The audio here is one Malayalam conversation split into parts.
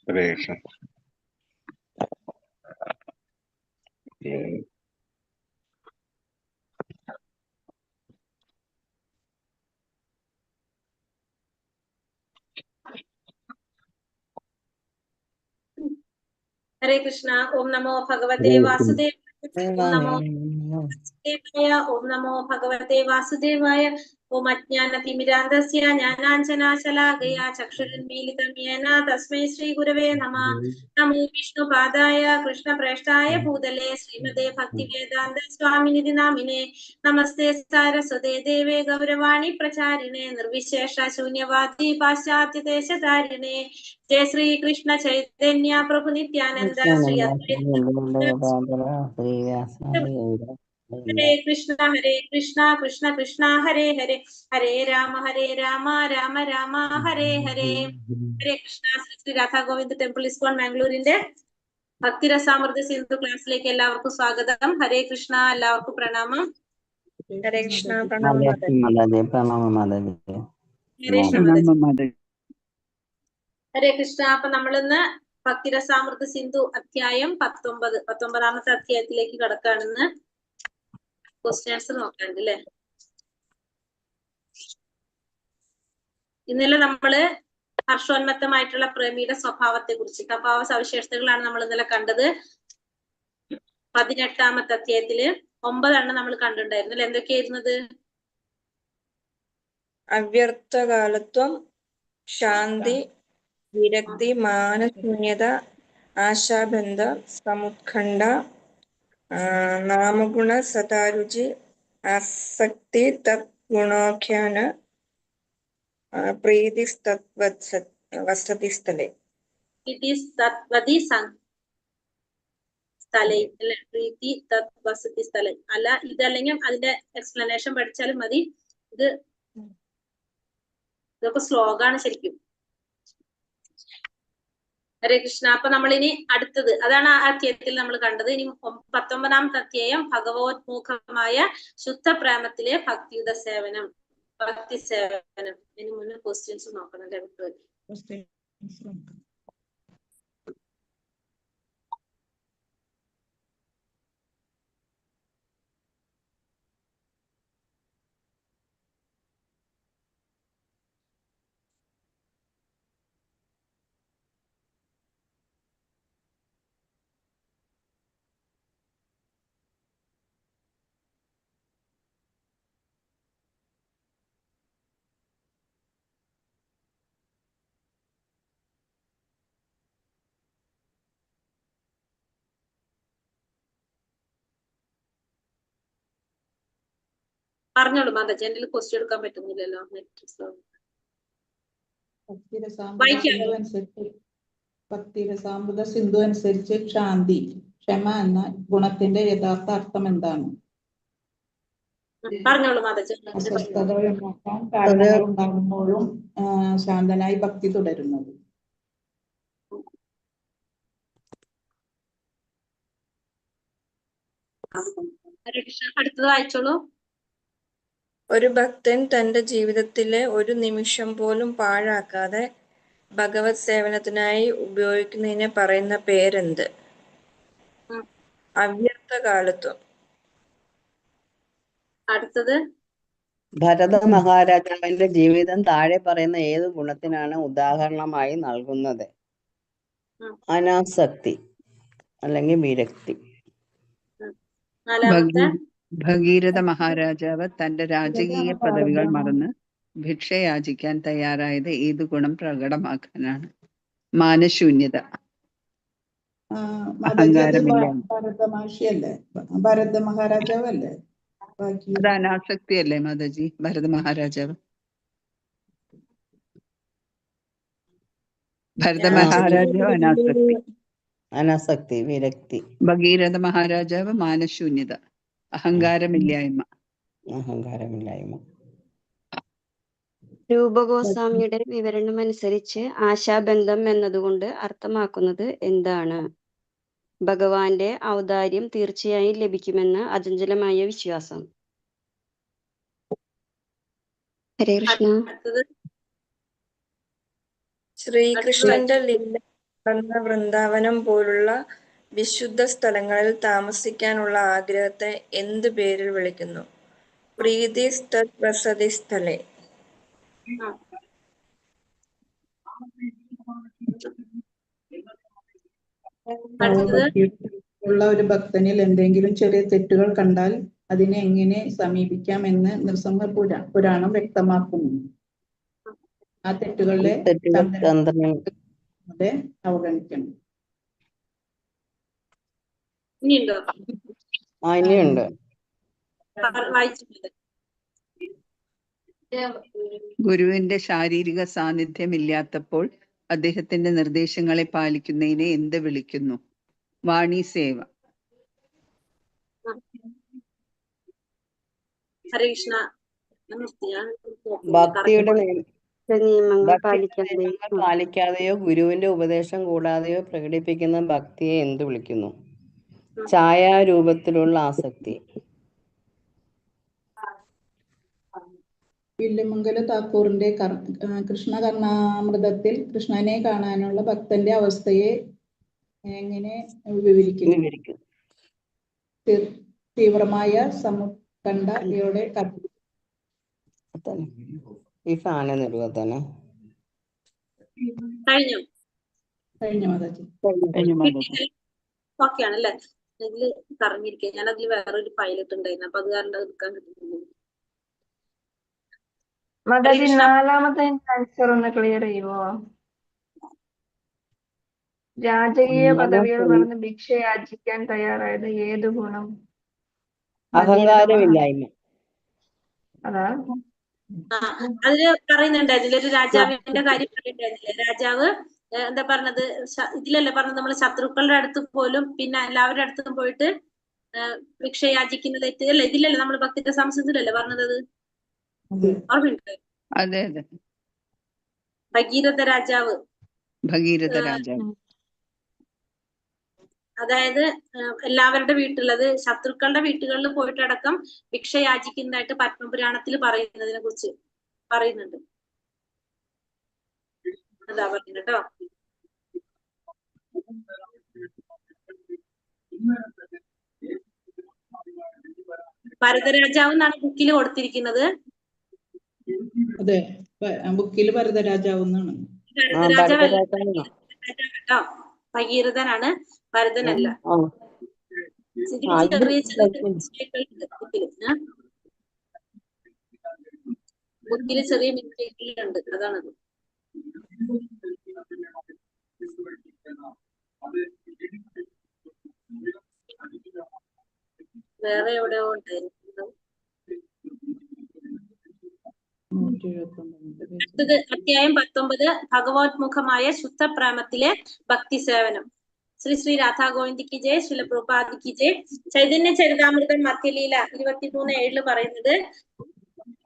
ഹരേ കൃഷ്ണ. ഹരേ കൃഷ്ണ. ഓം നമോ ഭഗവതേ വാസുദേവായ. ഓം നമോ വാസുദേവായ. ഓം നമോ ഭഗവതേ വാസുദേവായ. ഓം അജ്ഞാനതിമിരാന്ധസ്യ ജ്ഞാനാഞ്ജനാശലാകയ ചക്ഷുരുന്മീലിതം യേന തസ്മൈ ശ്രീ ഗുരവേ നമഃ. നമോ വിഷ്ണുപാദായ കൃഷ്ണപ്രേഷ്ഠായ ഭൂതലേ ശ്രീമതേ ഭക്തിവേദാന്ത സ്വാമിനിധി നാമിനെ. നമസ്തേ സാരസ്വതേ ദേവേ ഗൗരവാണി പ്രചാരിണേ നിർവിശേഷ ശൂന്യവാദി പാശ്ചാത്യദേശധാരിണേ. ജയ ശ്രീ കൃഷ്ണ ചൈതന്യ പ്രഭു നിത്യാനന്ദ ശ്രീ ഹരേ കൃഷ്ണ കൃഷ്ണ കൃഷ്ണ ഹരേ ഹരേ ഹരേ രാമ രാമ രാമ ഹരേ ഹരേ. ഹരേ കൃഷ്ണ. ശ്രീ രാധാ ഗോവിന്ദ് ടെമ്പിൾ ഇസ്കോൺ മാംഗ്ലൂരിന്റെ ഭക്തിരസാമൃത സിന്ധു ക്ലാസ്സിലേക്ക് എല്ലാവർക്കും സ്വാഗതം. ഹരേ കൃഷ്ണ. എല്ലാവർക്കും പ്രണാമം. ഹരേ കൃഷ്ണ. ഹരേ കൃഷ്ണ. അപ്പൊ നമ്മളിന്ന് ഭക്തിരസാമൃത സിന്ധു അധ്യായം 19 അധ്യായത്തിലേക്ക് കടക്കാണെന്ന് ക്വസ്റ്റ്യൻസ് നോക്കാണ്ട് അല്ലെ. ഇന്നലെ നമ്മള് ഹർഷോന്മത്തമായിട്ടുള്ള പ്രേമിയുടെ സ്വഭാവത്തെ കുറിച്ച് സ്വഭാവ സവിശേഷതകളാണ് നമ്മൾ ഇന്നലെ കണ്ടത്. 18 അധ്യായത്തില് 9 നമ്മൾ കണ്ടിട്ടുണ്ടായിരുന്നു അല്ലെ. എന്തൊക്കെയായിരുന്നത്? അവ്യർത്ഥകാലത്വം, ശാന്തി, വിരക്തി, മാനശൂന്യത, ആശാബന്ധ, സമുത്ഖണ്ഡ, നാമഗുണ സതാരുചി, ആസക്തി, തദ്ഗുണോഖ്യാന, പ്രീതിസ്തവസതി സ്ഥലേ. പ്രീതി തത് വസതി സ്ഥലം അല്ല, ഇതല്ലെങ്കിൽ അതിന്റെ എക്സ്പ്ലനേഷൻ പഠിച്ചാലും മതി. ഇതൊക്കെ ശ്ലോകാണ് ശരിക്കും. ഹരേ കൃഷ്ണ. അപ്പൊ നമ്മളിനി അടുത്തത് അതാണ് ആ അധ്യായത്തിൽ നമ്മൾ കണ്ടത്. ഇനി 19 അധ്യായം ഭഗവത്മുഖമായ ശുദ്ധ പ്രേമത്തിലെ ഭക്തി സേവനം. ഇതിന് മുന്നേ ക്വസ്റ്റ്യൻസ് നോക്കണം അല്ലെ. പറഞ്ഞോളൂ മാതാജി. എന്റെ ക്വസ്റ്റ്യൻ എടുക്കാൻ പറ്റുന്നില്ലല്ലോ. ഭക്തിരസാമൃത സിന്ധു അനുസരിച്ച് ശാന്തി, ക്ഷമ എന്ന ഗുണത്തിന്റെ യഥാർത്ഥ അർത്ഥം എന്താണ്? പറഞ്ഞോളൂ മാതാജി. അസ്വസ്ഥത ഒഴിവാക്കാൻ കാരണങ്ങൾ ഉണ്ടാകുമ്പോഴും ശാന്തനായി ഭക്തി തുടരുന്നത്. അടുത്തത് വായിച്ചോളൂ. ഒരു ഭക്തൻ തന്റെ ജീവിതത്തിലെ ഒരു നിമിഷം പോലും പാഴാക്കാതെ ഭഗവത് സേവനത്തിനായി ഉപയോഗിക്കുന്നതിനെ പറയുന്ന പേരെന്ത്? അവ്യർത്ഥകാലത്വം. അടുത്തത് ഭരത മഹാരാജാവിന്റെ ജീവിതം താഴെ പറയുന്ന ഏത് ഗുണത്തിനാണ് ഉദാഹരണമായി നൽകുന്നത്? അനാസക്തി അല്ലെങ്കിൽ വിരക്തി. ഭഗീരഥ മഹാരാജാവ് തന്റെ രാജകീയ പദവികൾ മറന്ന് ഭിക്ഷയാചിക്കാൻ തയ്യാറായത് ഏത് ഗുണം പ്രകടമാക്കാനാണ്? മാനശൂന്യത. അഹങ്കാരമില്ല. ഭരത മഹാരാജാവ് അല്ലേ? അത് അനാസക്തി അല്ലേ മാതാജി? ഭരത മഹാരാജാവ് അനാസക്തി. അനാസക്തി വിരക്തി. ഭഗീരഥ മഹാരാജാവ് മാനശൂന്യത, അഹങ്കാരമില്ലായ്മ. രൂപഗോസ്വാമിയുടെ വിവരണം അനുസരിച്ച് ആശാബന്ധം എന്നതുകൊണ്ട് അർത്ഥമാക്കുന്നത് എന്താണ്? ഭഗവാന്റെ ഔദാര്യം തീർച്ചയായും ലഭിക്കുമെന്ന് അചഞ്ചലമായ വിശ്വാസം. ഹരേ കൃഷ്ണ. ശ്രീകൃഷ്ണന്റെ ലീല കടന്ന വൃന്ദാവനം പോലുള്ള വിശുദ്ധ സ്ഥലങ്ങളിൽ താമസിക്കാനുള്ള ആഗ്രഹത്തെ എന്ത് പേരിൽ വിളിക്കുന്നു? പ്രീതി തത് വസതി സ്ഥലേ. അടുത്തത് ഉള്ള ഒരു ഭക്തനിൽ എന്തെങ്കിലും ചെറിയ തെറ്റുകൾ കണ്ടാൽ അതിനെ എങ്ങനെ സമീപിക്കാമെന്ന് നൃസിംഹ പുരാണം വ്യക്തമാക്കുന്നു. ആ തെറ്റുകളെ തെറ്റുകൾ ചന്ദ്രൻ അവഗണിക്കണം. ഇനിയുണ്ടോ? ഇനിയുണ്ട്. വായിച്ചിട്ടുണ്ട്. ഗുരുവിന്റെ ശാരീരിക സാന്നിധ്യം ഇല്ലാത്തപ്പോൾ അദ്ദേഹത്തിന്റെ നിർദ്ദേശങ്ങളെ പാലിക്കുന്നതിനെ എന്ത് വിളിക്കുന്നു? വാണി സേവ. ഹരേ കൃഷ്ണ. ഭക്തിയുടെ നിയമങ്ങൾ നിയമങ്ങൾ പാലിക്കാതെയോ ഗുരുവിന്റെ ഉപദേശം കൂടാതെയോ പ്രകടിപ്പിക്കുന്ന ഭക്തിയെ എന്ത് വിളിക്കുന്നു? ഛായാരൂപത്തിലുള്ള ആസക്തി. വില്ലുമംഗല താക്കൂറിന്റെ കൃഷ്ണകർണാമൃതത്തിൽ കൃഷ്ണനെ കാണാനുള്ള ഭക്തന്റെ അവസ്ഥയെ എങ്ങനെ വിവരിക്കുന്നു? തീവ്രമായ സമുത്കണ്ഠയോടെ ഈ ഫാന നിർവ്വതന കഴിഞ്ഞ മാതാജി. ഓക്കെ ആണല്ലേ? ഇതില് പറഞ്ഞിരിക്കുക. ഞാൻ അതിൽ വേറൊരു പൈലറ്റ് ഉണ്ടായിരുന്നു, അപ്പൊ അത് കാരണം എടുക്കാൻ കിട്ടുന്നില്ല. മാതാജി, നാലാമത്തെ ആൻസർ ഒന്ന് ക്ലിയർ ചെയ്യുമോ? രാജകീയ പദവികൾ പറഞ്ഞ് ഭിക്ഷ യാചിക്കാൻ തയ്യാറായത് ഏത് ഗുണം? അഹങ്കാരമില്ലായ്മ. അതാ അതില് പറയുന്നുണ്ട്, അതിലൊരു രാജാവിന്റെ കാര്യം പറയുന്നുണ്ടായിരുന്നില്ലേ? രാജാവ് എന്താ പറഞ്ഞത്? ഇതിലല്ലേ പറഞ്ഞത്, നമ്മള് ശത്രുക്കളുടെ അടുത്ത് പോലും പിന്നെ എല്ലാവരുടെ അടുത്തും പോയിട്ട് ഭിക്ഷ യാചിക്കുന്നത് തെറ്റല്ലേ? ഇതിലല്ലേ നമ്മൾ ഭക്തിയുടെ സംശയത്തിലല്ലേ പറഞ്ഞത്? ഓർമ്മയുണ്ട്? അതെ അതെ, ഭഗീരഥ രാജാവ്. അതായത് എല്ലാവരുടെ വീട്ടിലത് ശത്രുക്കളുടെ വീട്ടുകളിൽ പോയിട്ടടക്കം ഭിക്ഷ യാചിക്കുന്നതായിട്ട് പത്മപുരാണത്തിൽ പറയുന്നതിനെ കുറിച്ച് പറയുന്നുണ്ട്. അതാ പറഞ്ഞു കേട്ടോ. ഭരതരാജാവ് എന്നാണ് ബുക്കിൽ കൊടുത്തിരിക്കുന്നത്. അതെ, ബുക്കില് ഭരതരാജാവ് എന്നാണ്. ഭരതരാജാവല്ല കേട്ടോ, ഭഗീരഥനാണ്, ഭരതനല്ല. ബുക്കില് ചെറിയ മിസ്റ്റേക്കുകളുണ്ട്, അതാണത്. വേറെ എവിടെയോ ഉണ്ടായിരുന്നു. അടുത്തത് അധ്യായം 19, ഭഗവത്മുഖമായ ശുദ്ധപ്രേമത്തിലെ ഭക്തി സേവനം. ശ്രീ ശ്രീ രാധാ ഗോവിന്ദിക്ക് ജയ്, ശ്രീല പ്രഭുപാദിക്ക് ജയ്. ചൈതന്യ ചരിതാമൃതം മധ്യലീല 23:7 പറയുന്നത്,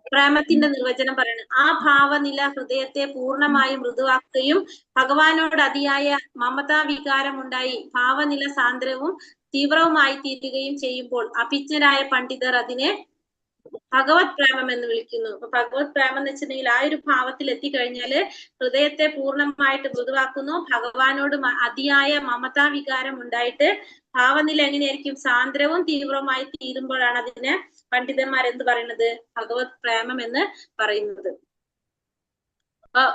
പ്രേമത്തിന്റെ നിർവചനം പറയുന്നത്, ആ ഭാവനില ഹൃദയത്തെ പൂർണ്ണമായും മൃദുവാക്കുകയും ഭഗവാനോട് അതിയായ മമതാ വികാരമുണ്ടായി ഭാവനില സാന്ദ്രവും തീവ്രവുമായി തീരുകയും ചെയ്യുമ്പോൾ അഭിജ്ഞരായ പണ്ഡിതർ അതിനെ ഭഗവത് പ്രേമം എന്ന് വിളിക്കുന്നു. അപ്പൊ ഭഗവത് പ്രേമം എന്ന് വെച്ചിട്ടുണ്ടെങ്കിൽ ആ ഒരു ഭാവത്തിൽ എത്തിക്കഴിഞ്ഞാല് ഹൃദയത്തെ പൂർണ്ണമായിട്ട് മൃദുവാക്കുന്നു, ഭഗവാനോട് അതിയായ മമതാ വികാരം ഉണ്ടായിട്ട് ഭാവനില എങ്ങനെയായിരിക്കും? സാന്ദ്രവും തീവ്രവുമായി തീരുമ്പോഴാണ് അതിനെ പണ്ഡിതന്മാർ എന്ത് പറയുന്നത്? ഭഗവത് പ്രേമം എന്ന് പറയുന്നത്.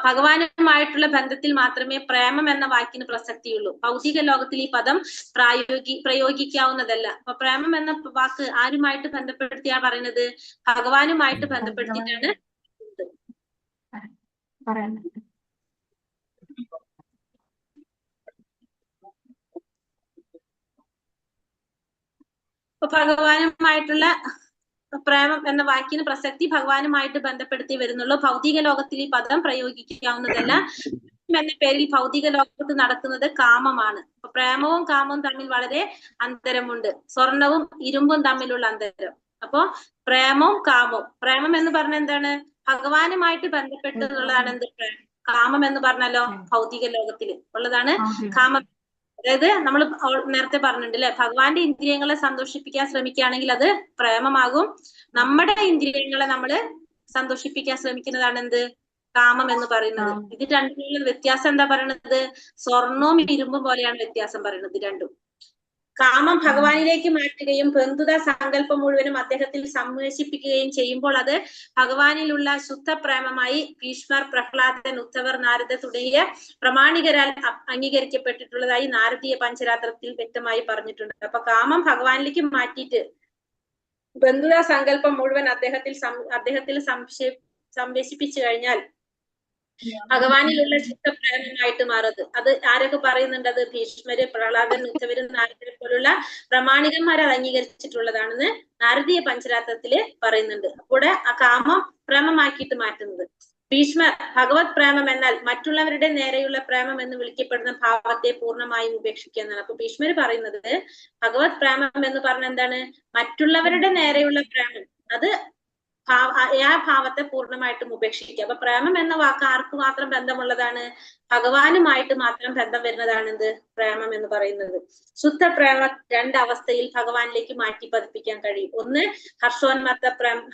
ഭഗവാനുമായിട്ടുള്ള ബന്ധത്തിൽ മാത്രമേ പ്രേമം എന്ന വാക്കിന് പ്രസക്തിയുള്ളൂ. ഭൗതിക ലോകത്തിൽ ഈ പദം പ്രയോഗിക്കാവുന്നതല്ല. അപ്പൊ പ്രേമം എന്ന വാക്ക് ആരുമായിട്ട് ബന്ധപ്പെടുത്തിയാണ് പറയുന്നത്? ഭഗവാനുമായിട്ട് ബന്ധപ്പെടുത്തിയിട്ടാണ് പറയുന്നത്. അപ്പൊ ഭഗവാനുമായിട്ടുള്ള പ്രേമം എന്ന വാക്കിന് പ്രസക്തി ഭഗവാനുമായിട്ട് ബന്ധപ്പെടുത്തി വരുന്നുള്ളൂ. ഭൗതിക ലോകത്തിൽ ഈ പദം പ്രയോഗിക്കാവുന്നതല്ല. എന്ന പേരിൽ ഭൗതിക ലോകത്ത് നടക്കുന്നത് കാമമാണ്. അപ്പൊ പ്രേമവും കാമവും തമ്മിൽ വളരെ അന്തരമുണ്ട്. സ്വർണവും ഇരുമ്പും തമ്മിലുള്ള അന്തരം. അപ്പൊ പ്രേമവും കാമവും, പ്രേമം എന്ന് പറഞ്ഞ എന്താണ്? ഭഗവാനുമായിട്ട് ബന്ധപ്പെട്ടുള്ളതാണ് എന്ത്? കാമം എന്ന് പറഞ്ഞാലോ ഭൗതിക ലോകത്തിൽ ഉള്ളതാണ് കാമം. അതായത് നമ്മൾ നേരത്തെ പറഞ്ഞിട്ടുണ്ട് അല്ലെ, ഭഗവാന്റെ ഇന്ദ്രിയങ്ങളെ സന്തോഷിപ്പിക്കാൻ ശ്രമിക്കുകയാണെങ്കിൽ അത് പ്രേമമാകും. നമ്മുടെ ഇന്ദ്രിയങ്ങളെ നമ്മൾ സന്തോഷിപ്പിക്കാൻ ശ്രമിക്കുന്നതാണ് എന്ത്? കാമം എന്ന് പറയുന്നത്. ഇത് രണ്ടിലും വ്യത്യാസം എന്താ പറയുന്നത്? സ്വർണവും ഇരുമ്പും പോലെയാണ് വ്യത്യാസം പറയുന്നത് രണ്ടും. കാമം ഭഗവാനിലേക്ക് മാറ്റുകയും ബന്ധുത സങ്കല്പം മുഴുവനും അദ്ദേഹത്തിൽ സംവേശിപ്പിക്കുകയും ചെയ്യുമ്പോൾ അത് ഭഗവാനിലുള്ള ശുദ്ധപ്രേമമായി ഭീഷ്മർ, പ്രഹ്ലാദൻ, ഉദ്ധവർ, നാരദ തുടങ്ങിയ പ്രമാണികരാൽ അംഗീകരിക്കപ്പെട്ടിട്ടുള്ളതായി നാരദീയ പഞ്ചരാത്രത്തിൽ വ്യക്തമായി പറഞ്ഞിട്ടുണ്ട്. അപ്പൊ കാമം ഭഗവാനിലേക്ക് മാറ്റിയിട്ട് ബന്ധുത സങ്കല്പം മുഴുവൻ അദ്ദേഹത്തിൽ സംവേശിപ്പിച്ചു കഴിഞ്ഞാൽ ഭഗവാനിലുള്ള ശുദ്ധപ്രേമമായിട്ട് മാറുന്നത്. അത് ആരൊക്കെ പറയുന്നുണ്ട്? അത് ഭീഷ്മര്, പ്രഹ്ലാദൻ, ഉദ്ധവര്, നാരദരെ പോലുള്ള പ്രമാണികന്മാർ അത് അംഗീകരിച്ചിട്ടുള്ളതാണെന്ന് നാരദീയ പഞ്ചരാത്രത്തില് പറയുന്നുണ്ട്. അപ്പോൾ ആ കാമം പ്രേമമാക്കിയിട്ട് മാറ്റുന്നത്. ഭീഷ്മർ ഭഗവത് പ്രേമം എന്നാൽ മറ്റുള്ളവരുടെ നേരെയുള്ള പ്രേമം എന്ന് വിളിക്കപ്പെടുന്ന ഭാവത്തെ പൂർണ്ണമായും ഉപേക്ഷിക്കുക എന്നാണ്. അപ്പൊ ഭീഷ്മർ പറയുന്നത് ഭഗവത് പ്രേമം എന്ന് പറഞ്ഞ എന്താണ്? മറ്റുള്ളവരുടെ നേരെയുള്ള പ്രേമം, അത് ആ ഭാവത്തെ പൂർണ്ണമായിട്ടും ഉപേക്ഷിക്കുക. അപ്പൊ പ്രേമം എന്ന വാക്ക് ആർക്ക് മാത്രം ബന്ധമുള്ളതാണ്? ഭഗവാനുമായിട്ട് മാത്രം ബന്ധം വരുന്നതാണ് എന്ത്? പ്രേമം എന്ന് പറയുന്നത്. ശുദ്ധ പ്രേമം രണ്ടവസ്ഥയിൽ ഭഗവാനിലേക്ക് മാറ്റി പതിപ്പിക്കാൻ കഴിയും. ഒന്ന്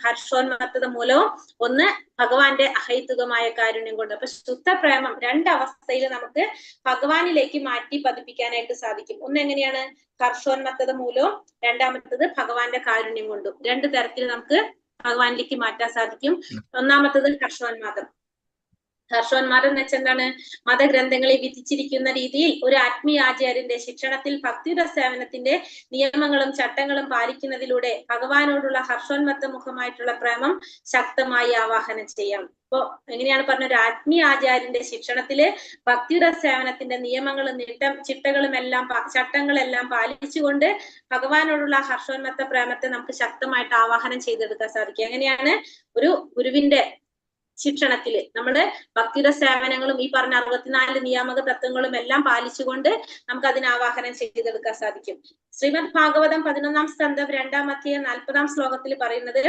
ഹർഷോന്മത്തത മൂലവും, ഒന്ന് ഭഗവാന്റെ അഹൈതുകമായ കാരുണ്യം കൊണ്ട്. അപ്പൊ ശുദ്ധ പ്രേമം രണ്ടവസ്ഥയിൽ നമുക്ക് ഭഗവാനിലേക്ക് മാറ്റി പതിപ്പിക്കാനായിട്ട് സാധിക്കും. ഒന്ന് എങ്ങനെയാണ്? ഹർഷോന്മത്തത മൂലവും, രണ്ടാമത്തത് ഭഗവാന്റെ കാരുണ്യം കൊണ്ടും. രണ്ടു തരത്തിൽ നമുക്ക് ഭഗവാനിലേക്ക് മാറ്റാൻ സാധിക്കും. ഒന്നാമത്തത് ഹർഷോന്മാദം. ഹർഷോന്മാദം എന്ന് വെച്ചാൽ എന്താണ്? മതഗ്രന്ഥങ്ങളിൽ വിധിച്ചിരിക്കുന്ന രീതിയിൽ ഒരു ആത്മീയാചാര്യന്റെ ശിക്ഷണത്തിൽ ഭക്തിയുടെ സേവനത്തിന്റെ നിയമങ്ങളും ചട്ടങ്ങളും പാലിക്കുന്നതിലൂടെ ഭഗവാനോടുള്ള ഹർഷോന്മത്ത മുഖമായിട്ടുള്ള പ്രേമം ശക്തമായി ആവാഹനം ചെയ്യാം. അപ്പോ എങ്ങനെയാണ് പറഞ്ഞ? ഒരു ആത്മീയാചാര്യന്റെ ശിക്ഷണത്തില് ഭക്തിയുടെ സേവനത്തിന്റെ നിയമങ്ങളും ചട്ടങ്ങളെല്ലാം പാലിച്ചുകൊണ്ട് ഭഗവാനോടുള്ള ഹർഷോന്മത്ത പ്രേമത്തെ നമുക്ക് ശക്തമായിട്ട് ആവാഹനം ചെയ്തെടുക്കാൻ സാധിക്കും. എങ്ങനെയാണ്? ഒരു ഗുരുവിന്റെ ശിക്ഷണത്തില് നമ്മുടെ ഭക്തിയുടെ സേവനങ്ങളും ഈ പറഞ്ഞ 64 നിയാമക തത്വങ്ങളും എല്ലാം പാലിച്ചുകൊണ്ട് നമുക്ക് അതിന് ആവാഹനം ചെയ്തെടുക്കാൻ സാധിക്കും. ശ്രീമദ് ഭാഗവതം 11-ാം സ്കന്ധം 2-ാം അധ്യായം 40-ാം ശ്ലോകത്തിൽ പറയുന്നത്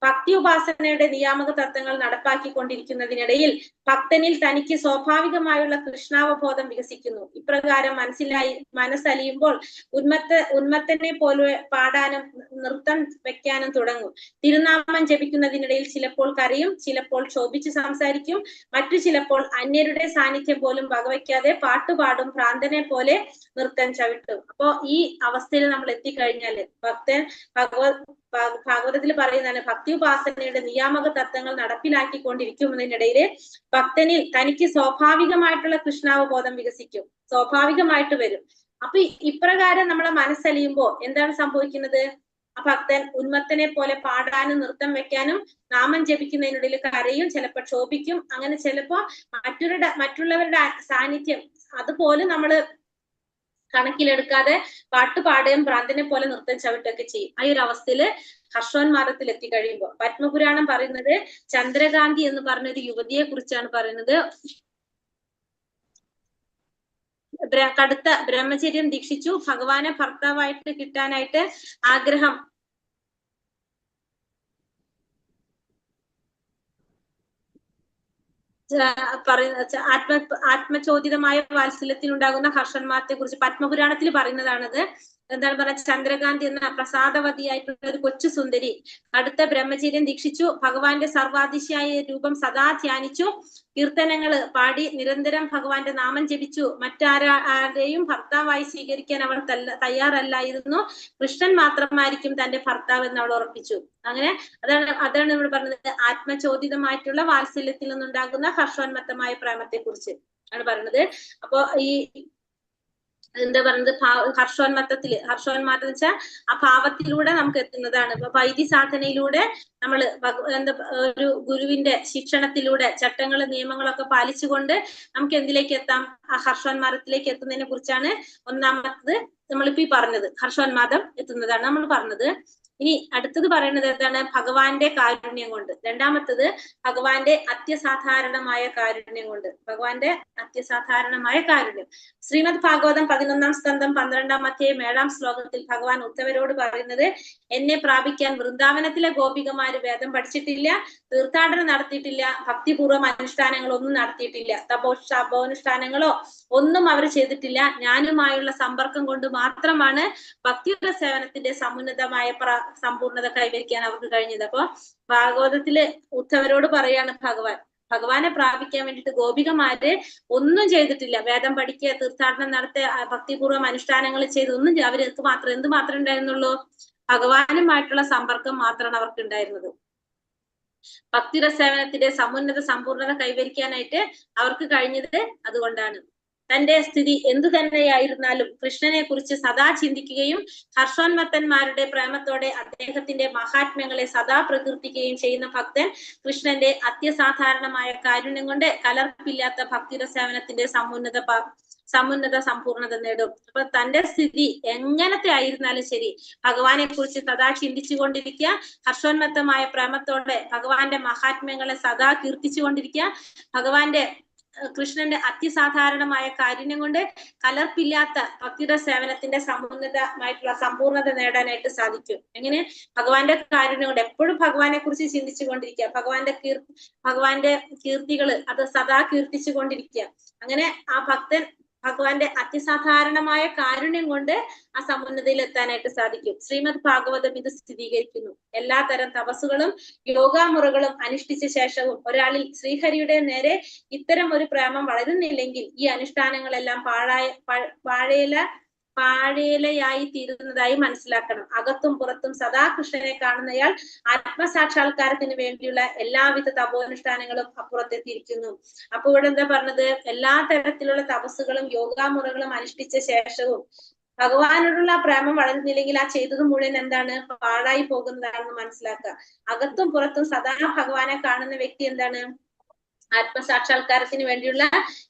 ഭക്തി ഉപാസനയുടെ നിയാമക തത്വങ്ങൾ നടപ്പാക്കിക്കൊണ്ടിരിക്കുന്നതിനിടയിൽ ഭക്തനിൽ തനിക്ക് സ്വാഭാവികമായുള്ള കൃഷ്ണാവബോധം വികസിക്കുന്നു. ഇപ്രകാരം മനസ്സലിയുമ്പോൾ ഉന്മത്തനെ പോലെ പാടാനും നൃത്തം വെക്കാനും തുടങ്ങും. തിരുനാമം ജപിക്കുന്നതിനിടയിൽ ചിലപ്പോൾ കരയും, ചിലപ്പോൾ ശോഭിച്ച് സംസാരിക്കും, മറ്റു ചിലപ്പോൾ അന്യരുടെ സാന്നിധ്യം പോലും വകവയ്ക്കാതെ പാട്ടുപാടും, ഭ്രാന്തനെ പോലെ നൃത്തം ചവിട്ടും. അപ്പോ ഈ അവസ്ഥയിൽ നമ്മൾ എത്തിക്കഴിഞ്ഞാല് ഭക്തൻ ഭാഗവതത്തിൽ പറയുന്നതാണ് ഭക്തി ഉപാസനയുടെ നിയാമക തത്വങ്ങൾ നടപ്പിലാക്കിക്കൊണ്ടിരിക്കുന്നതിനിടയില് ഭക്തനിൽ തനിക്ക് സ്വാഭാവികമായിട്ടുള്ള കൃഷ്ണാവബോധം വികസിക്കും, സ്വാഭാവികമായിട്ട് വരും. അപ്പൊ ഇപ്രകാരം നമ്മളെ മനസ്സലിയുമ്പോ എന്താണ് സംഭവിക്കുന്നത്? ആ ഭക്തൻ ഉന്മത്തനെ പോലെ പാടാനും നൃത്തം വെക്കാനും നാമം ജപിക്കുന്നതിനിടയിൽ കരയും, ചിലപ്പോൾ ക്ഷോഭിക്കും. അങ്ങനെ ചിലപ്പോ മറ്റുള്ളവരുടെ സാന്നിധ്യം അതുപോലും നമ്മള് കണക്കിലെടുക്കാതെ പാട്ടുപാടുകയും ഭ്രാന്തനെ പോലെ നൃത്തം ചവിട്ടൊക്കെ ചെയ്യും. ആ ഒരു അവസ്ഥയില് ഹർഷോന്മാദത്തിൽ എത്തിക്കഴിയുമ്പോൾ പത്മപുരാണം പറയുന്നത് ചന്ദ്രകാന്തി എന്ന് പറഞ്ഞൊരു യുവതിയെ കുറിച്ചാണ് പറയുന്നത്. കടുത്ത ബ്രഹ്മചര്യം ദീക്ഷിച്ചു, ഭഗവാനെ ഭർത്താവായിട്ട് കിട്ടാനായിട്ട് ആഗ്രഹം ആത്മചോദിതമായ വാത്സല്യത്തിനുണ്ടാകുന്ന ഹർഷന്മാരത്തെ കുറിച്ച് പത്മപുരാണത്തിൽ പറയുന്നതാണത്. എന്താണ് പറഞ്ഞ? ചന്ദ്രകാന്തി എന്ന പ്രസാദവതിയായിട്ടുള്ള ഒരു കൊച്ചു സുന്ദരി അടുത്ത ബ്രഹ്മചര്യം ദീക്ഷിച്ചു, ഭഗവാന്റെ സർവാതിശയായ രൂപം സദാ ധ്യാനിച്ചു, കീർത്തനങ്ങള് പാടി നിരന്തരം ഭഗവാന്റെ നാമം ജപിച്ചു. മറ്റാരെയും ഭർത്താവായി സ്വീകരിക്കാൻ അവൾ തയ്യാറല്ലായിരുന്നു. കൃഷ്ണൻ മാത്രമായിരിക്കും തന്റെ ഭർത്താവ് എന്ന് അവൾ ഉറപ്പിച്ചു. അങ്ങനെ അതാണ് നമ്മൾ പറഞ്ഞത് ആത്മചോദിതമായിട്ടുള്ള വാത്സല്യത്തിൽ നിന്നുണ്ടാകുന്ന ഹർഷോന്മത്തമായ പ്രേമത്തെ കുറിച്ച് ആണ് പറയുന്നത്. അപ്പൊ ഈ എന്താ പറയുന്നത്? ഹർഷോന്മാദം വെച്ചാൽ ആ ഭാവത്തിലൂടെ നമുക്ക് എത്തുന്നതാണ്. ഇപ്പൊ വൈദ്യ സാധനയിലൂടെ നമ്മൾ ഒരു ഗുരുവിന്റെ ശിക്ഷണത്തിലൂടെ ചട്ടങ്ങളും നിയമങ്ങളൊക്കെ പാലിച്ചുകൊണ്ട് നമുക്ക് എന്തിലേക്ക് എത്താം? ആ ഹർഷോന്മാദത്തിലേക്ക് എത്തുന്നതിനെ കുറിച്ചാണ് ഒന്നാമത്തത് നമ്മളിപ്പോ ഈ പറഞ്ഞത്. ഹർഷോന്മാദം എത്തുന്നതാണ് നമ്മൾ പറഞ്ഞത്. ഇനി അടുത്തത് പറയുന്നത് എന്താണ്? ഭഗവാന്റെ കാരുണ്യം കൊണ്ട്. രണ്ടാമത്തത് ഭഗവാന്റെ അത്യസാധാരണമായ കാരുണ്യം കൊണ്ട്. ഭഗവാന്റെ അത്യസാധാരണമായ കാരുണ്യം. ശ്രീമദ് ഭാഗവതം 11-ാം സ്കന്ധം 12-ാം അധ്യായം 7-ാം ശ്ലോകത്തിൽ ഭഗവാൻ ഉദ്ധവരോട് പറയുന്നത് എന്നെ പ്രാപിക്കാൻ വൃന്ദാവനത്തിലെ ഗോപികമാര് വേദം പഠിച്ചിട്ടില്ല, തീർത്ഥാടനം നടത്തിയിട്ടില്ല, ഭക്തിപൂർവ്വം അനുഷ്ഠാനങ്ങളൊന്നും നടത്തിയിട്ടില്ല, തപോനുഷ്ഠാനങ്ങളോ ഒന്നും അവർ ചെയ്തിട്ടില്ല. ഞാനുമായുള്ള സമ്പർക്കം കൊണ്ട് മാത്രമാണ് ഭക്തിയുടെ സേവനത്തിന്റെ സമുന്നതമായ സമ്പൂർണത കൈവരിക്കാൻ അവർക്ക് കഴിഞ്ഞത്. അപ്പൊ ഭാഗവതത്തില് ഉദ്ധവരോട് പറയാണ് ഭഗവാൻ, ഭഗവാനെ പ്രാപിക്കാൻ വേണ്ടിയിട്ട് ഗോപികമാര് ഒന്നും ചെയ്തിട്ടില്ല. വേദം പഠിക്കുക, തീർത്ഥാടനം നടത്തുക, ഭക്തിപൂർവ്വം അനുഷ്ഠാനങ്ങൾ ചെയ്ത് ഒന്നും അവർക്ക് മാത്രം എന്ത് മാത്രമേ ഉണ്ടായിരുന്നുള്ളൂ? ഭഗവാനുമായിട്ടുള്ള സമ്പർക്കം മാത്രമാണ് അവർക്ക് ഉണ്ടായിരുന്നത്. ഭക്തിരസേവനത്തിന്റെ സമുന്നത സമ്പൂർണത കൈവരിക്കാനായിട്ട് അവർക്ക് കഴിഞ്ഞത് അതുകൊണ്ടാണ്. തന്റെ സ്ഥിതി എന്തു തന്നെയായിരുന്നാലും കൃഷ്ണനെ കുറിച്ച് സദാ ചിന്തിക്കുകയും ഹർഷോന്മത്തന്മാരുടെ പ്രേമത്തോടെ അദ്ദേഹത്തിന്റെ മഹാത്മ്യങ്ങളെ സദാ പ്രകീർത്തിക്കുകയും ചെയ്യുന്ന ഭക്തൻ കൃഷ്ണന്റെ അത്യസാധാരണമായ കാരുണ്യം കൊണ്ട് കലർപ്പില്ലാത്ത ഭക്തിരസേവനത്തിന്റെ സമുന്നത സമ്പൂർണത നേടും. അപ്പൊ തന്റെ സ്ഥിതി എങ്ങനത്തെ ആയിരുന്നാലും ശരി, ഭഗവാനെ കുറിച്ച് സദാ ചിന്തിച്ചുകൊണ്ടിരിക്കുക, ഹർഷോന്മത്തമായ പ്രേമത്തോടെ ഭഗവാന്റെ മഹാത്മ്യങ്ങളെ സദാ കീർത്തിച്ചുകൊണ്ടിരിക്കുക, കൃഷ്ണന്റെ അതിസാധാരണമായ കാരുണ്യം കൊണ്ട് കലർപ്പില്ലാത്ത ഭക്തിയുടെ സേവനത്തിന്റെ സമ്പൂർണത നേടാനായിട്ട് സാധിക്കും. എങ്ങനെ? ഭഗവാന്റെ കാരുണ്യം കൊണ്ട് എപ്പോഴും ഭഗവാനെ കുറിച്ച് ചിന്തിച്ചുകൊണ്ടിരിക്കുക, ഭഗവാന്റെ കീർത്തികള് അത് സദാ കീർത്തിച്ചുകൊണ്ടിരിക്കുക. അങ്ങനെ ആ ഭക്തൻ ഭഗവാന്റെ അതിസാധാരണമായ കാരുണ്യം കൊണ്ട് ആ സമുന്നതയിൽ എത്താനായിട്ട് സാധിക്കും. ശ്രീമദ് ഭാഗവതം ഇത് സ്ഥിരീകരിക്കുന്നു. എല്ലാ തരം തപസ്സുകളും യോഗാമുറകളും അനുഷ്ഠിച്ച ശേഷവും ഒരാളിൽ ശ്രീഹരിയുടെ നേരെ ഇത്തരം ഒരു പ്രേമം വളരുന്നില്ലെങ്കിൽ ഈ അനുഷ്ഠാനങ്ങളെല്ലാം പാഴേലയായി തീരുന്നതായി മനസ്സിലാക്കണം. അകത്തും പുറത്തും സദാ കൃഷ്ണനെ കാണുന്നയാൾ ആത്മസാക്ഷാത്കാരത്തിന് വേണ്ടിയുള്ള എല്ലാവിധ തപോനുഷ്ഠാനങ്ങളും അപ്പുറത്തെത്തിയിരിക്കുന്നു. അപ്പൊ ഇവിടെ എന്താ പറഞ്ഞത്? എല്ലാ തരത്തിലുള്ള തപസ്സുകളും യോഗാമുറകളും അനുഷ്ഠിച്ച ശേഷവും ഭഗവാനോടുള്ള പ്രേമം വളരുന്നില്ലെങ്കിൽ ആ ചെയ്തത് മുഴുവൻ എന്താണ്? പാഴായി പോകുന്നതാണെന്ന് മനസ്സിലാക്കുക. അകത്തും പുറത്തും സദാ ഭഗവാനെ കാണുന്ന വ്യക്തി എന്താണ്? ആത്മസാക്ഷാത്കാരത്തിന് വേണ്ടിയുള്ള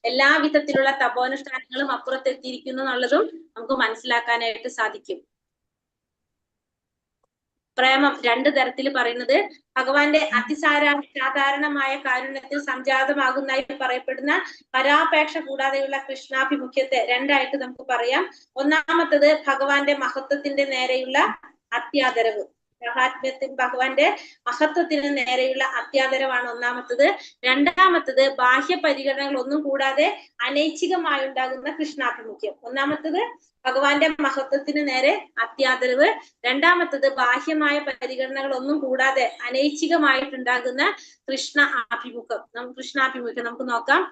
എല്ലാ വിധത്തിലുള്ള തപോനുഷ്ഠാനങ്ങളും അപ്പുറത്തെത്തിയിരിക്കുന്നു എന്നുള്ളതും നമുക്ക് മനസ്സിലാക്കാനായിട്ട് സാധിക്കും. പ്രേമം രണ്ട് തരത്തിൽ പറയുന്നത് ഭഗവാന്റെ അതിസാധാരണമായ കാരുണ്യത്തിൽ സംജാതമാകുന്നതായി പറയപ്പെടുന്ന പരാപേക്ഷ കൂടാതെയുള്ള കൃഷ്ണാഭിമുഖ്യത്തെ രണ്ടായിട്ട് നമുക്ക് പറയാം. ഒന്നാമത്തത് ഭഗവാന്റെ മഹത്വത്തിന്റെ നേരെയുള്ള അത്യാദരവ്. ഭഗവാന്റെ മഹത്വത്തിന് നേരെയുള്ള അത്യാദരവാണ് ഒന്നാമത്തത്. രണ്ടാമത്തത് ബാഹ്യ പരിഗണനകൾ ഒന്നും കൂടാതെ അനൈച്ഛികമായി ഉണ്ടാകുന്ന കൃഷ്ണാഭിമുഖ്യം. ഒന്നാമത്തത് ഭഗവാന്റെ മഹത്വത്തിന് നേരെ അത്യാദരവ്, രണ്ടാമത്തത് ബാഹ്യമായ പരിഗണനകൾ ഒന്നും കൂടാതെ അനൈച്ഛികമായിട്ടുണ്ടാകുന്ന കൃഷ്ണാഭിമുഖ്യം നമുക്ക് നോക്കാം.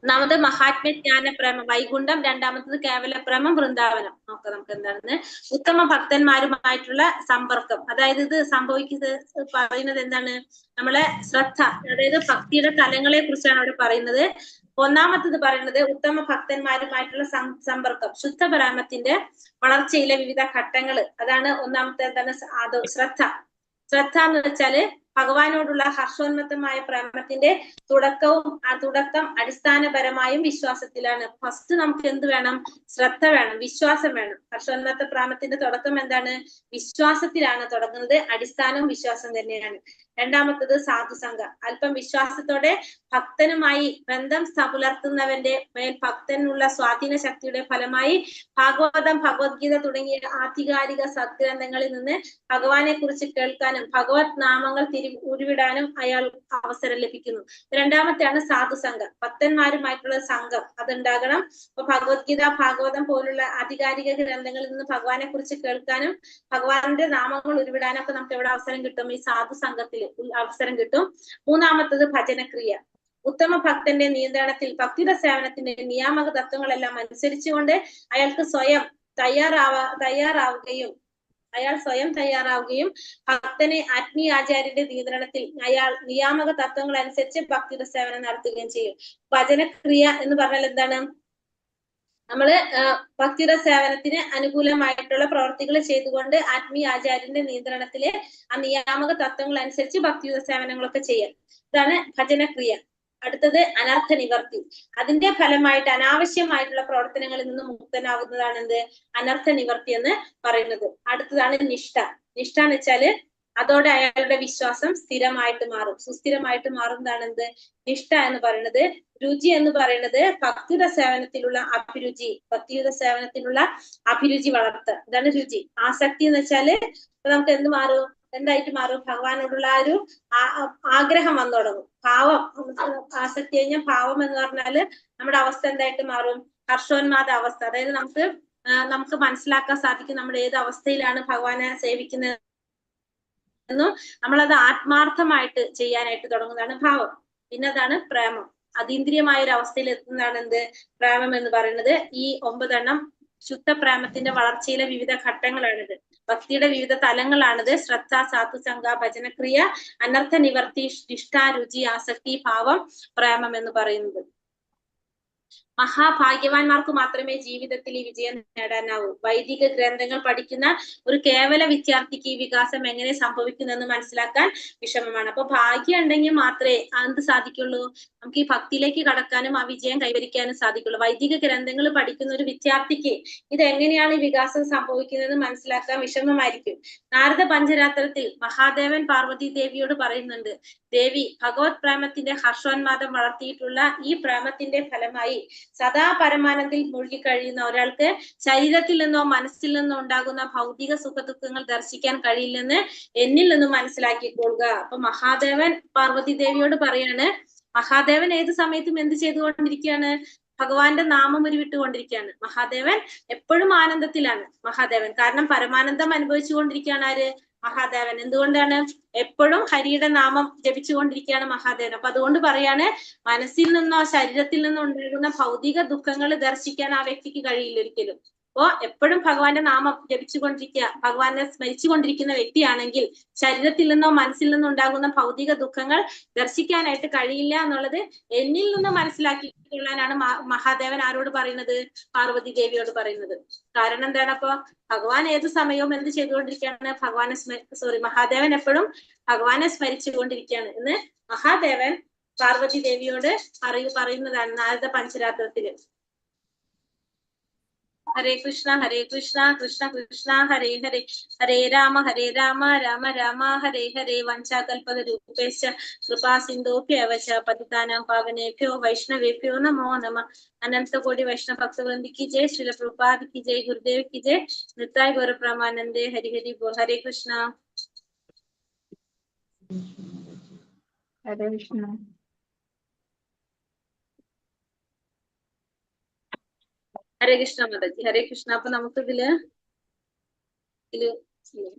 ഒന്നാമത് മഹാത്മ്യജ്ഞാന പ്രേമം വൈകുണ്ഠം, രണ്ടാമത്തത് കേവല പ്രേമം വൃന്ദാവനം. നോക്കാം നമുക്ക് എന്താണെന്ന്. ഉത്തമ ഭക്തന്മാരുമായിട്ടുള്ള സമ്പർക്കം, അതായത് ഇത് സംഭവിക്കുന്നത് പറയുന്നത് എന്താണ്? നമ്മളെ ശ്രദ്ധ, അതായത് ഭക്തിയുടെ തലങ്ങളെ കുറിച്ചാണ് അവിടെ പറയുന്നത്. ഒന്നാമത്തത് പറയുന്നത് ഉത്തമ ഭക്തന്മാരുമായിട്ടുള്ള സമ്പർക്കം, ശുദ്ധപ്രേമത്തിന്റെ വളർച്ചയിലെ വിവിധ ഘട്ടങ്ങള്. അതാണ് ഒന്നാമത്തെ എന്താണ്? ശ്രദ്ധ എന്ന് വെച്ചാല് ഭഗവാനോടുള്ള ഹർഷോന്മത്തമായ പ്രേമത്തിന്റെ തുടക്കം അടിസ്ഥാനപരമായും വിശ്വാസത്തിലാണ്. ഫസ്റ്റ് നമുക്ക് എന്ത് വേണം? ശ്രദ്ധ വേണം, വിശ്വാസം വേണം. ഹർഷോന്മത്ത പ്രേമത്തിന്റെ തുടക്കം എന്താണ്? വിശ്വാസത്തിലാണ് തുടങ്ങുന്നത്. അടിസ്ഥാനവും വിശ്വാസം തന്നെയാണ്. രണ്ടാമത്തത് സാധുസംഘ, അല്പം വിശ്വാസത്തോടെ ഭക്തനുമായി ബന്ധം പുലർത്തുന്നവന്റെ മേൽ ഭക്തനുള്ള സ്വാധീന ശക്തിയുടെ ഫലമായി ഭാഗവതം, ഭഗവത്ഗീത തുടങ്ങിയ ആധികാരിക സദ്ഗ്രന്ഥങ്ങളിൽ നിന്ന് ഭഗവാനെ കുറിച്ച് കേൾക്കാനും ഭഗവത് നാമങ്ങൾ ഉരുവിടാനും അയാൾ അവസരം ലഭിക്കുന്നു. രണ്ടാമത്തെയാണ് സാധുസംഘം, ഭക്തന്മാരുമായിട്ടുള്ള സംഘം അതുണ്ടാകണം. അപ്പൊ ഭഗവത്ഗീത, ഭാഗവതം പോലുള്ള ആധികാരിക ഗ്രന്ഥങ്ങളിൽ നിന്ന് ഭഗവാനെ കുറിച്ച് കേൾക്കാനും ഭഗവാന്റെ നാമങ്ങൾ ഉരുവിടാനും ഒക്കെ നമുക്ക് എവിടെ അവസരം കിട്ടും? ഈ സാധുസംഘത്തിൽ അവസരം കിട്ടും. മൂന്നാമത്തത് ഭജനക്രിയ, ഉത്തമ ഭക്തന്റെ നിയന്ത്രണത്തിൽ ഭക്തിയുടെ സേവനത്തിന്റെ നിയാമക തത്വങ്ങളെല്ലാം അനുസരിച്ചുകൊണ്ട് അയാൾക്ക് സ്വയം തയ്യാറാവുകയും ഭക്തനെ ആത്മീയാചാര്യന്റെ നിയന്ത്രണത്തിൽ അയാൾ നിയാമക തത്വങ്ങൾ അനുസരിച്ച് ഭക്തിയുടെ സേവനം നടത്തുകയും ചെയ്യും. ഭജനക്രിയ എന്ന് പറഞ്ഞാൽ എന്താണ്? നമ്മള് ഭക്തിയുടെ സേവനത്തിന് അനുകൂലമായിട്ടുള്ള പ്രവർത്തികൾ ചെയ്തുകൊണ്ട് ആത്മീയാചാര്യന്റെ നിയന്ത്രണത്തില് ആ നിയാമക തത്വങ്ങൾ അനുസരിച്ച് ഭക്തിയുടെ സേവനങ്ങളൊക്കെ ചെയ്യാം. ഇതാണ് ഭജനക്രിയ. അടുത്തത് അനർത്ഥ നിവർത്തി, അതിന്റെ ഫലമായിട്ട് അനാവശ്യമായിട്ടുള്ള പ്രവർത്തനങ്ങളിൽ നിന്ന് മുക്തനാകുന്നതാണ് എന്ത്? അനർത്ഥ നിവർത്തി എന്ന് പറയുന്നത്. അടുത്തതാണ് നിഷ്ഠ. നിഷ്ഠ എന്ന് വെച്ചാല് അതോടെ അയാളുടെ വിശ്വാസം സ്ഥിരമായിട്ട് മാറും, സുസ്ഥിരമായിട്ട് മാറുന്നതാണ് എന്ത്? നിഷ്ഠ എന്ന് പറയുന്നത്. രുചി എന്ന് പറയുന്നത് ഭക്തിയുടെ സേവനത്തിലുള്ള അഭിരുചി വളർത്തുക, ഇതാണ് രുചി. ആസക്തി എന്ന് വെച്ചാല് നമുക്ക് എന്ത് മാറും? എന്തായിട്ട് മാറും? ഭഗവാനോടുള്ള ആ ഒരു ആഗ്രഹം വന്നു തുടങ്ങും. ഭാവം, ആസക്തി കഴിഞ്ഞാൽ ഭാവം എന്ന് പറഞ്ഞാല് നമ്മുടെ അവസ്ഥ എന്തായിട്ട് മാറും? ഹർഷോന്മാദ അവസ്ഥ. അതായത് നമുക്ക് മനസ്സിലാക്കാൻ സാധിക്കും നമ്മൾ ഏത് അവസ്ഥയിലാണ് ഭഗവാനെ സേവിക്കുന്നത് എന്നും നമ്മളത് ആത്മാർത്ഥമായിട്ട് ചെയ്യാനായിട്ട് തുടങ്ങുന്നതാണ് ഭാവം. പിന്നെ അതാണ് പ്രേമം. അതീന്ദ്രിയമായ ഒരു അവസ്ഥയിൽ എത്തുന്നതാണ് എന്ത് പ്രേമം എന്ന് പറയുന്നത്. ഈ 9 ശുദ്ധ പ്രേമത്തിന്റെ വളർച്ചയിലെ വിവിധ ഘട്ടങ്ങളാണിത്. ഭക്തിയുടെ വിവിധ തലങ്ങളാണിത്. ശ്രദ്ധ, സാധുസംഗ, ഭജനക്രിയ, അനർത്ഥ നിവർത്തി, നിഷ്ഠ, രുചി, ആസക്തി, ഭാവം, പ്രേമം എന്ന് പറയുന്നത്. മഹാഭാഗ്യവാന്മാർക്ക് മാത്രമേ ജീവിതത്തിൽ ഈ വിജയം നേടാനാവൂ. വൈദിക ഗ്രന്ഥങ്ങൾ പഠിക്കുന്ന ഒരു കേവല വിദ്യാർത്ഥിക്ക് ഈ വികാസം എങ്ങനെ സംഭവിക്കുന്നെന്ന് മനസ്സിലാക്കാൻ വിഷമമാണ്. അപ്പൊ ഭാഗ്യം ഉണ്ടെങ്കിൽ മാത്രമേ എന്ത് സാധിക്കുള്ളൂ, നമുക്ക് ഈ ഭക്തിയിലേക്ക് കടക്കാനും ആ വിജയം കൈവരിക്കാനും സാധിക്കുള്ളൂ. വൈദിക ഗ്രന്ഥങ്ങൾ പഠിക്കുന്ന ഒരു വിദ്യാർത്ഥിക്ക് ഇത് എങ്ങനെയാണ് ഈ വികാസം സംഭവിക്കുന്നതെന്ന് മനസ്സിലാക്കാൻ വിഷമമായിരിക്കും. നാരദ പഞ്ചരാത്രത്തിൽ മഹാദേവൻ പാർവതി ദേവിയോട് പറയുന്നുണ്ട്, ദേവി, ഭഗവത് പ്രേമത്തിന്റെ ഹർഷോന്മാദം വളർത്തിയിട്ടുള്ള ഈ പ്രേമത്തിന്റെ ഫലമായി സദാ പരമാനന്ദിൽ മുഴുകി കഴിയുന്ന ഒരാൾക്ക് ശരീരത്തിൽ നിന്നോ മനസ്സിൽ നിന്നോ ഉണ്ടാകുന്ന ഭൗതിക സുഖദുഃഖങ്ങൾ ദർശിക്കാൻ കഴിയില്ലെന്ന് എന്നിൽ നിന്നും മനസ്സിലാക്കിക്കൊള്ളുക. അപ്പൊ മഹാദേവൻ പാർവതി ദേവിയോട് പറയാണ്, മഹാദേവൻ ഏത് സമയത്തും എന്ത് ചെയ്തുകൊണ്ടിരിക്കുകയാണ്, ഭഗവാന്റെ നാമം ഉരുവിട്ടുകൊണ്ടിരിക്കുകയാണ്. മഹാദേവൻ എപ്പോഴും ആനന്ദത്തിലാണ് മഹാദേവൻ. കാരണം പരമാനന്ദം അനുഭവിച്ചുകൊണ്ടിരിക്കുകയാണ് ആര്, മഹാദേവൻ. എന്തുകൊണ്ടാണ്, എപ്പോഴും ഹരിയുടെ നാമം ജപിച്ചുകൊണ്ടിരിക്കുകയാണ് മഹാദേവൻ. അപ്പൊ അതുകൊണ്ട് പറയാണ്, മനസ്സിൽ നിന്നോ ശരീരത്തിൽ നിന്നോ ഉണ്ടാകുന്ന ഭൗതിക ദുഃഖങ്ങൾ ദർശിക്കാൻ ആ വ്യക്തിക്ക് കഴിയില്ല ഒരിക്കലും. അപ്പോ എപ്പോഴും ഭഗവാന്റെ നാമം ജപിച്ചുകൊണ്ടിരിക്കുക, ഭഗവാനെ സ്മരിച്ചുകൊണ്ടിരിക്കുന്ന വ്യക്തിയാണെങ്കിൽ ശരീരത്തിൽ നിന്നോ മനസ്സിൽ നിന്നോ ഉണ്ടാകുന്ന ഭൗതിക ദുഃഖങ്ങൾ ദർശിക്കാനായിട്ട് കഴിയില്ല എന്നുള്ളത് എന്നിൽ നിന്ന് മനസ്സിലാക്കിക്കൊള്ളാനാണ് മഹാദേവൻ ആരോട് പറയുന്നത്, പാർവതി ദേവിയോട് പറയുന്നത്. കാരണം എന്താണ്, അപ്പൊ ഭഗവാൻ ഏത് സമയവും എന്ത് ചെയ്തുകൊണ്ടിരിക്കുകയാണ്, മഹാദേവൻ എപ്പോഴും ഭഗവാനെ സ്മരിച്ചുകൊണ്ടിരിക്കുകയാണ് എന്ന് മഹാദേവൻ പാർവതി ദേവിയോട് പറയുന്നതാണ് നാരദ പഞ്ചരാത്രത്തില്. ഹരേ കൃഷ്ണ കൃഷ്ണ കൃഷ്ണ ഹരേ ഹരേ, ഹരേ രാമ രാമ രാമ ഹരേ ഹരേ. വഞ്ചാകൽപതരൂപേശ്ച കൃപാ സിന്ധോഭ്യവ ച പതിതാനാം പാവനേഭ്യോ വൈഷ്ണവേഭ്യോ നമോ നമഃ. അനന്തകോടി വൈഷ്ണവ ഭക്തവൃന്ദിക്ക് ജയ്, ശ്രീല പ്രഭുപാദിക്ക് ജയ്, ഗുരുദേവിക്ക് ജയ്, നിത്തായ് ഗൗര പ്രമാനന്ദേ. ഹരി ഹരി ബോൾ. ഹരേ കൃഷ്ണ. ഹരേ കൃഷ്ണ. ഹരേ കൃഷ്ണ മാതാജി. ഹരേ കൃഷ്ണ. അപ്പൊ നമുക്ക് ഇതില് ചെയ്യാം.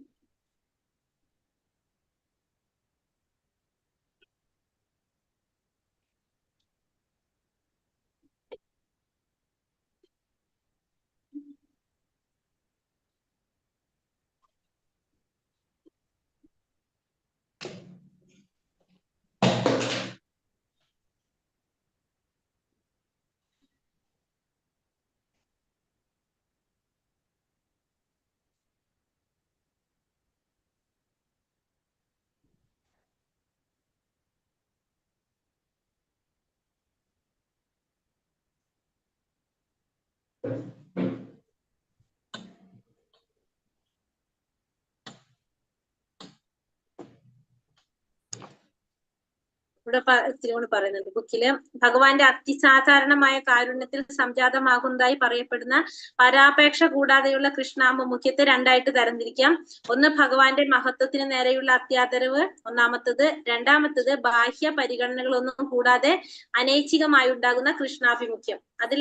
ഇവിടെ ഇത്തിരി കൂടി പറയുന്നുണ്ട് ബുക്കില്. ഭഗവാന്റെ അതിസാധാരണമായ കാരുണ്യത്തിൽ സംജാതമാകുന്നതായി പറയപ്പെടുന്ന പരാപേക്ഷ കൂടാതെയുള്ള കൃഷ്ണാമുഖ്യത്തെ രണ്ടായിട്ട് തരംതിരിക്കാം. ഒന്ന് ഭഗവാന്റെ മഹത്വത്തിന് നേരെയുള്ള അത്യാദരവ് ഒന്നാമത്തത്, രണ്ടാമത്തത് ബാഹ്യ പരിഗണനകളൊന്നും കൂടാതെ അനൈച്ഛികമായി ഉണ്ടാകുന്ന കൃഷ്ണാഭിമുഖ്യം. അതിൽ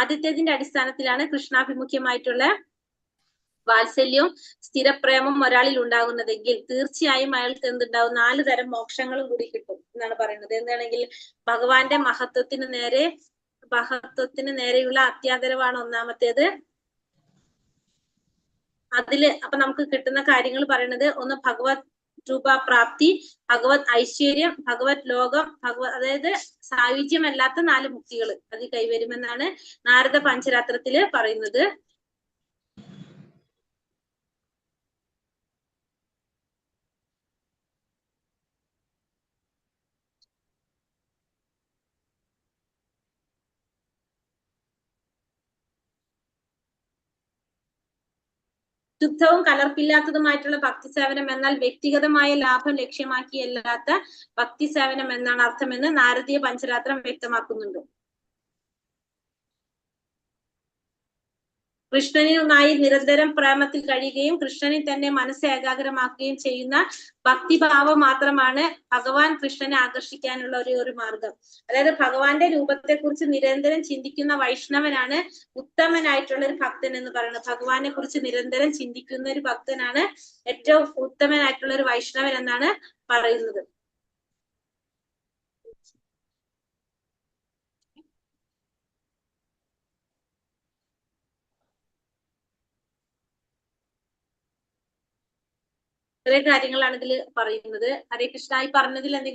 ആദ്യത്തേതിന്റെ അടിസ്ഥാനത്തിലാണ് കൃഷ്ണാഭിമുഖ്യമായിട്ടുള്ള വാത്സല്യവും സ്ഥിരപ്രേമം ഒരാളിൽ ഉണ്ടാകുന്നതെങ്കിൽ തീർച്ചയായും അയാൾക്ക് എന്തുണ്ടാവും, 4 തരം മോക്ഷങ്ങളും കൂടി കിട്ടും എന്നാണ് പറയുന്നത്. എന്താണെങ്കിൽ ഭഗവാന്റെ മഹത്വത്തിന് നേരെയുള്ള അത്യാദരവാണ് ഒന്നാമത്തേത്. അപ്പൊ നമുക്ക് കിട്ടുന്ന കാര്യങ്ങൾ പറയുന്നത്, ഒന്ന് ഭഗവത് രൂപപ്രാപ്തി, ഭഗവത് ഐശ്വര്യം, ഭഗവത് ലോകം, അതായത് സായുജ്യമല്ലാത്ത 4 മുക്തികൾ അത് കൈവരുമെന്നാണ് നാരദ പഞ്ചരാത്രത്തില് പറയുന്നത്. ശുദ്ധവും കലർപ്പില്ലാത്തതുമായിട്ടുള്ള ഭക്തി സേവനം എന്നാൽ വ്യക്തിഗതമായ ലാഭം ലക്ഷ്യമാക്കിയല്ലാത്ത ഭക്തി സേവനം എന്നാണ് അർത്ഥമെന്ന് നാരദീയ പഞ്ചരാത്രം വ്യക്തമാക്കുന്നുണ്ട്. കൃഷ്ണനുമായി നിരന്തരം പ്രേമത്തിൽ കഴിയുകയും കൃഷ്ണനിൽ തന്നെ മനസ്സ് ഏകാഗ്രമാക്കുകയും ചെയ്യുന്ന ഭക്തിഭാവം മാത്രമാണ് ഭഗവാൻ കൃഷ്ണനെ ആകർഷിക്കാനുള്ള ഒരു മാർഗം. അതായത് ഭഗവാന്റെ രൂപത്തെ കുറിച്ച് നിരന്തരം ചിന്തിക്കുന്ന വൈഷ്ണവനാണ് ഉത്തമനായിട്ടുള്ള ഒരു ഭക്തൻ എന്ന് പറയുന്നത്. ഭഗവാനെ കുറിച്ച് നിരന്തരം ചിന്തിക്കുന്ന ഒരു ഭക്തനാണ് ഏറ്റവും ഉത്തമനായിട്ടുള്ള ഒരു വൈഷ്ണവൻ എന്നാണ് പറയുന്നത്. ഇത്രയും കാര്യങ്ങളാണ് ഇതിൽ പറയുന്നത്. ഹരേ കൃഷ്ണ, ഈ പറഞ്ഞതിൽ എന്തെങ്കിലും